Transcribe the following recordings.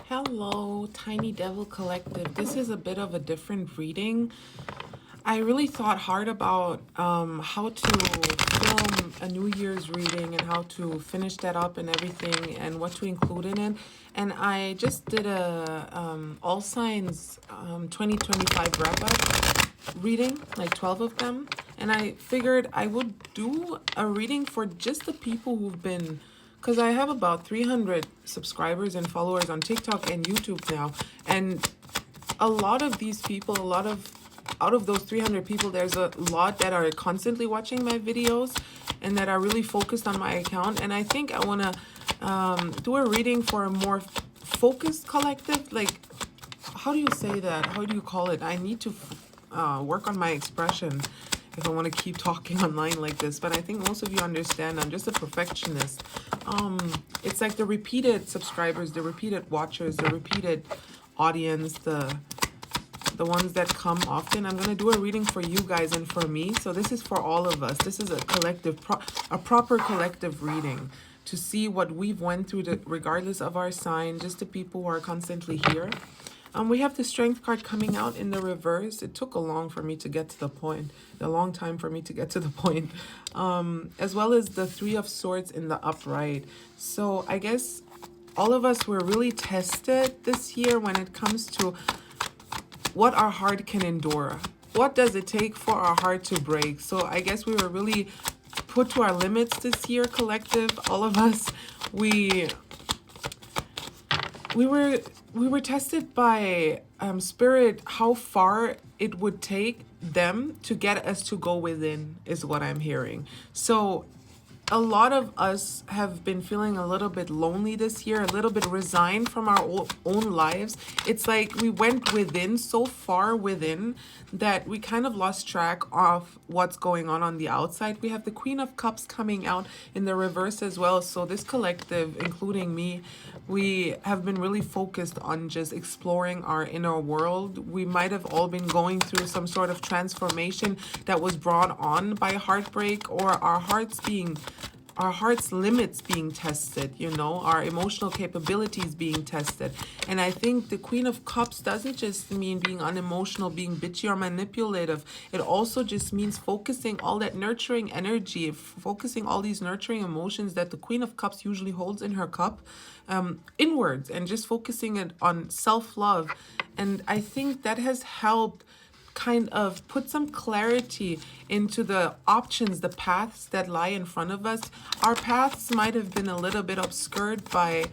Hello, Tiny Devil Collective. This is a bit of a different reading. I really thought hard about how to film a New Year's reading and how to finish that up and everything and what to include in it. And I just did a All Signs 2025 wrap up reading, like 12 of them. And I figured I would do a reading for just the people who've been, because I have about 300 subscribers and followers on TikTok and YouTube now. And a lot of these people, out of those 300 people, there's a lot that are constantly watching my videos and that are really focused on my account. And I think I want to do a reading for a more focused collective. Like, how do you say that? How do you call it? I need to work on my expression if I want to keep talking online like this. But I think most of you understand I'm just a perfectionist. It's like the repeated subscribers, the repeated watchers, the repeated audience, the ones that come often. I'm going to do a reading for you guys and for me. So this is for all of us. This is a collective, a proper collective reading to see what we've went through, regardless of our sign, just the people who are constantly here. We have the Strength card coming out in the reverse. It took a long time for me to get to the point, as well as the Three of Swords in the upright. So I guess all of us were really tested this year when it comes to what our heart can endure. What does it take for our heart to break? So I guess we were really put to our limits this year, collective. All of us, we were tested by spirit, how far it would take them to get us to go within, is what I'm hearing. So a lot of us have been feeling a little bit lonely this year, a little bit resigned from our own lives. It's like we went within, so far within, that we kind of lost track of what's going on the outside. We have the Queen of Cups coming out in the reverse as well. So this collective, including me, we have been really focused on just exploring our inner world. We might have all been going through some sort of transformation that was brought on by heartbreak, or our heart's limits being tested, our emotional capabilities being tested. And I think the Queen of Cups doesn't just mean being unemotional, being bitchy or manipulative. It also just means focusing all that nurturing energy, focusing all these nurturing emotions that the Queen of Cups usually holds in her cup, inwards, and just focusing it on self-love. And I think that has helped kind of put some clarity into the options, the paths that lie in front of us. Our paths might have been a little bit obscured by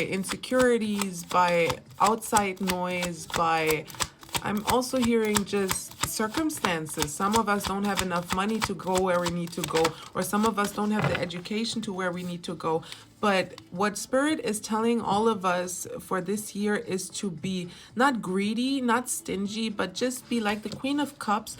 insecurities, by outside noise, by, I'm also hearing just circumstances. Some of us don't have enough money to go where we need to go, or some of us don't have the education to where we need to go. But what Spirit is telling all of us for this year is to be not greedy, not stingy, but just be like the Queen of Cups.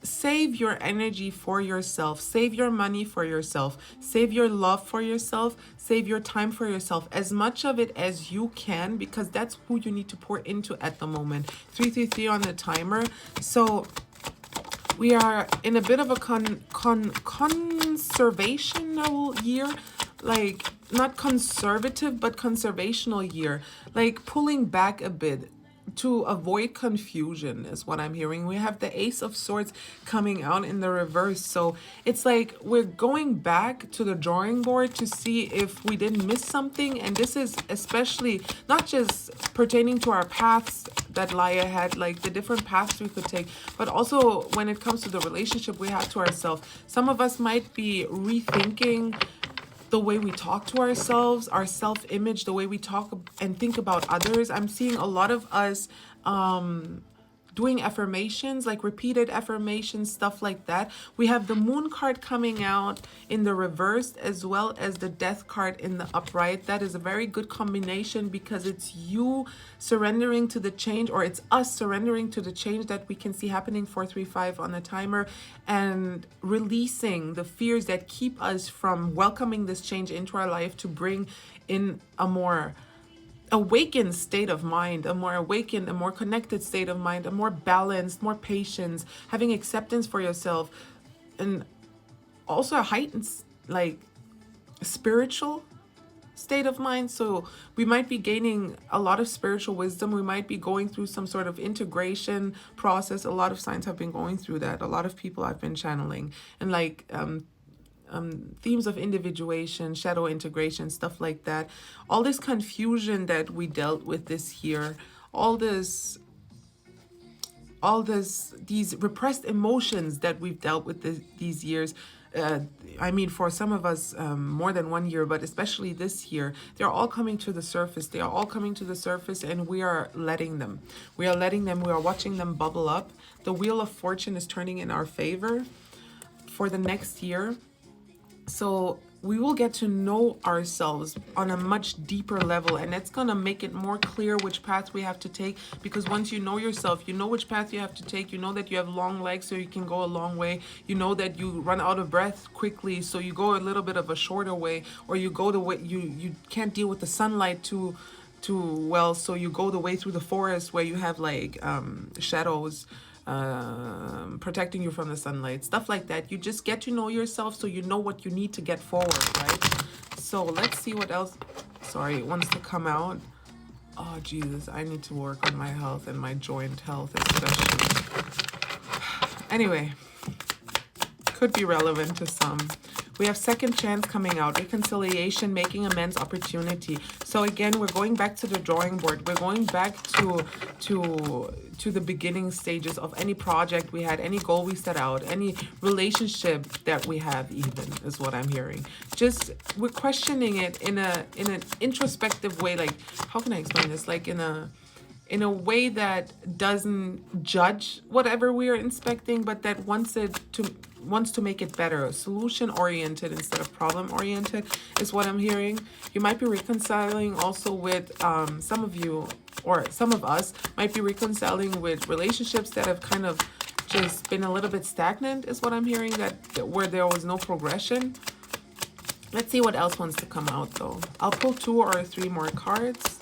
Save your energy for yourself, save your money for yourself, save your love for yourself, save your time for yourself, as much of it as you can, because that's who you need to pour into at the moment. 333 on the timer. So we are in a bit of a conservational year, like not conservative, but conservational year, like pulling back a bit to avoid confusion is what I'm hearing. We have the Ace of Swords coming out in the reverse. So it's like we're going back to the drawing board to see if we didn't miss something. And this is especially not just pertaining to our paths that lie ahead, like the different paths we could take, but also when it comes to the relationship we have to ourselves. Some of us might be rethinking the way we talk to ourselves, our self-image, the way we talk and think about others. I'm seeing a lot of us doing affirmations, like repeated affirmations, stuff like that. We have the Moon card coming out in the reverse, as well as the Death card in the upright. That is a very good combination, because it's you surrendering to the change, or it's us surrendering to the change that we can see happening. 435 on the timer, and releasing the fears that keep us from welcoming this change into our life, to bring in a more awakened state of mind, a more awakened, a more connected state of mind, a more balanced, more patience, having acceptance for yourself, and also a heightened, like, spiritual state of mind. So we might be gaining a lot of spiritual wisdom. We might be going through some sort of integration process. A lot of signs have been going through that. A lot of people I've been channeling, and like themes of individuation, shadow integration, stuff like that. All this confusion that we dealt with this year, all these repressed emotions that we've dealt with these years. I mean, for some of us, more than 1 year, but especially this year, they're all coming to the surface. They are all coming to the surface, and we are letting them. We are letting them. We are watching them bubble up. The wheel of fortune is turning in our favor for the next year. So we will get to know ourselves on a much deeper level, and it's going to make it more clear which path we have to take, because once you know yourself, you know which path you have to take. You know that you have long legs, so you can go a long way. You know that you run out of breath quickly, so you go a little bit of a shorter way, or you go the way you can't deal with the sunlight too well, so you go the way through the forest where you have like shadows protecting you from the sunlight, stuff like that. You just get to know yourself, so you know what you need to get forward, right? So let's see what else wants to come out. Oh Jesus, I need to work on my health and my joint health especially. Anyway, could be relevant to some. We have second chance coming out, reconciliation, making amends, opportunity. So again, we're going back to the drawing board. We're going back to the beginning stages of any project we had, any goal we set out, any relationship that we have, even, is what I'm hearing. Just, we're questioning it in an introspective way. Like, how can I explain this? Like in a way that doesn't judge whatever we are inspecting, but that wants to make it better. Solution oriented instead of problem oriented is what I'm hearing. You might be reconciling also with some of you, or some of us might be reconciling with relationships that have kind of just been a little bit stagnant, is what I'm hearing, that where there was no progression. Let's see what else wants to come out though. I'll pull 2 or 3 more cards.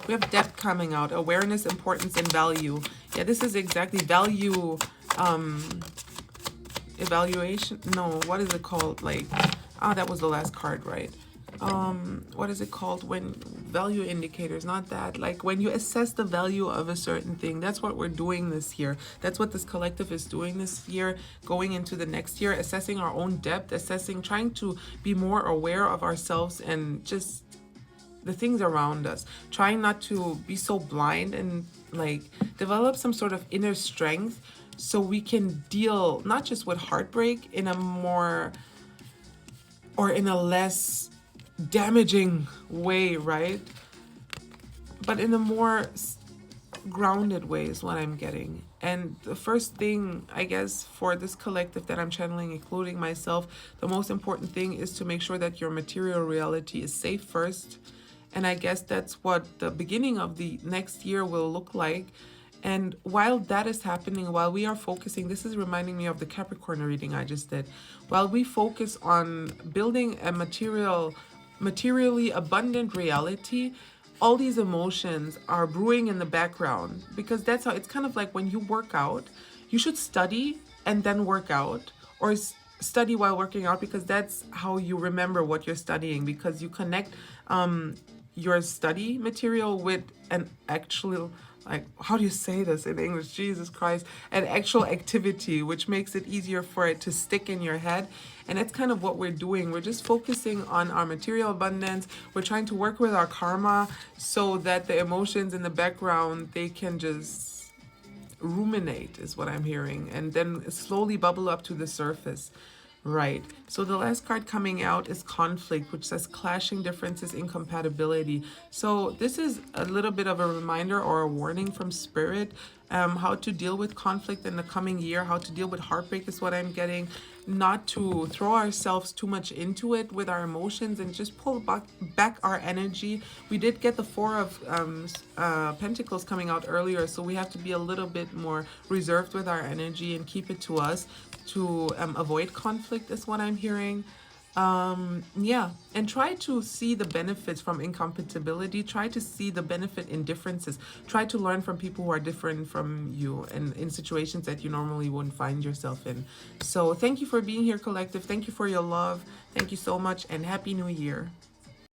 We have depth coming out, awareness, importance, and value. Yeah, this is exactly value, evaluation. No, what is it called? Like, that was the last card, right? What is it called? When value indicators, not that. Like when you assess the value of a certain thing. That's what we're doing this year. That's what this collective is doing this year, going into the next year, assessing our own depth, trying to be more aware of ourselves and just the things around us, trying not to be so blind, and like develop some sort of inner strength so we can deal not just with heartbreak in a more, or in a less damaging way, right? But in a more grounded way is what I'm getting. And the first thing, I guess, for this collective that I'm channeling, including myself, the most important thing is to make sure that your material reality is safe first. And I guess that's what the beginning of the next year will look like. And while that is happening, while we are focusing, this is reminding me of the Capricorn reading I just did. While we focus on building a materially abundant reality, all these emotions are brewing in the background, because that's how it's kind of like when you work out, you should study and then work out, or study while working out, because that's how you remember what you're studying, because you connect your study material with an actual, like, how do you say this in English? Jesus Christ, an actual activity, which makes it easier for it to stick in your head. And that's kind of what we're doing. We're just focusing on our material abundance. We're trying to work with our karma so that the emotions in the background, they can just ruminate, is what I'm hearing, and then slowly bubble up to the surface. Right. So the last card coming out is conflict, which says clashing differences, incompatibility. So this is a little bit of a reminder or a warning from spirit, how to deal with conflict in the coming year, how to deal with heartbreak is what I'm getting. Not to throw ourselves too much into it with our emotions, and just pull back our energy. We did get the 4 of Pentacles coming out earlier, so we have to be a little bit more reserved with our energy and keep it to us to avoid conflict, is what I'm hearing. Yeah, and try to see the benefits from incompatibility. Try to see the benefit in differences. Try to learn from people who are different from you, and in situations that you normally wouldn't find yourself in. So thank you for being here, collective. Thank you for your love. Thank you so much, and Happy New Year.